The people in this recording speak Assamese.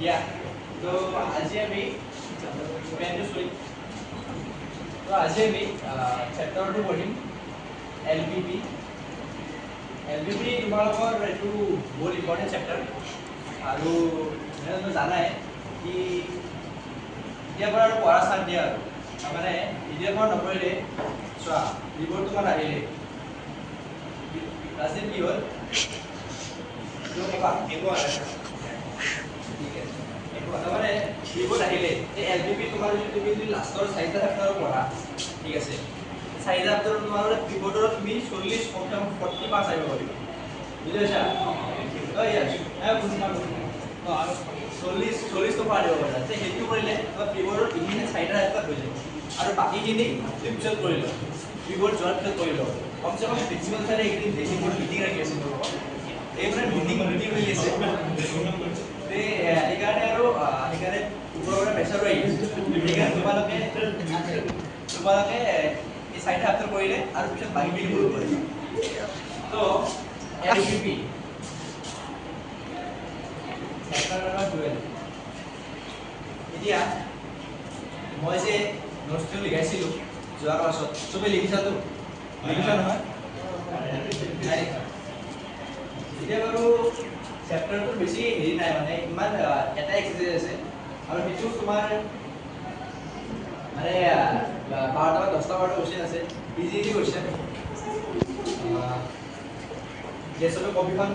या तो आज আমি चैप्टर 2 पढ़िम एलपीपी তোমালোকৰ এটো বহুত ইম্পৰ্টেন্ট চেপ্টাৰ আৰু মই জানাই কি এতিয়া পৰা পঢ়া স্টাৰ্ট দিয়া আৰু মানে এতিয়া পৰা নপঢ়িলে চোৱা ৰিপৰ্ট তোমাৰ আহিলে ৰাজীৱ কি হ'ল একো আহে ঠিক আছে মানে ৰিপোৰ্ট আহিলে এই এলপিপি তোমাৰ যদি তুমি যদি লাস্টৰ 4টা চেপ্টাৰ পঢ়া ঠিক আছে 4টা চেপ্টাৰ তোমাৰ ৰিপোৰ্টৰ তুমি 40 কমসে কম 40 পাস আহিব পাৰিবা বুজিছা অ ইয়াৰ বুজিছা তো আৰু 40 তো পাৰিব পাৰিবা যে হেতু কৰিলে তোমাৰ ৰিপোৰ্টৰ ইখিনি 4টা চেপ্টাৰ হৈ যাব আৰু বাকিখিনি ৰিভিজন কৰি লও ৰিপোৰ্ট জয়েন কৰি লও কমসে কম প্ৰিন্সিপাল ছাৰে একদিন দেখি মোৰ মিটিং ৰাখি আছিল এই মানে মিটিং হৈ আছে এইকাৰণে আৰু সেইকাৰণে ওপৰৰ প্ৰেছাৰ আহি সেইকাৰণে তোমালোকে এই 4টা চেপ্টাৰ কৰিলে আৰু পিছত বাকিখিনি কৰিব পাৰিবা তো এলপিপি চেপ্টাৰ নম্বৰ 12 এতিয়া মই যে নোটছটো লিখাইছিলোঁ যোৱা ক্লাছত চবে লিখিছাতো লিখিছা নহয় এতিয়া বাৰু চেপ্টাৰটো বেছি হেৰি নাই মানে ইমান এটা এক্সাৰসাইজ আছে আৰু সেইটো তোমাৰ মানে 12টা 10টা 12টা কোৱেশ্চন আছে ইজি কোৱেশ্চন গেছৰ কপিখন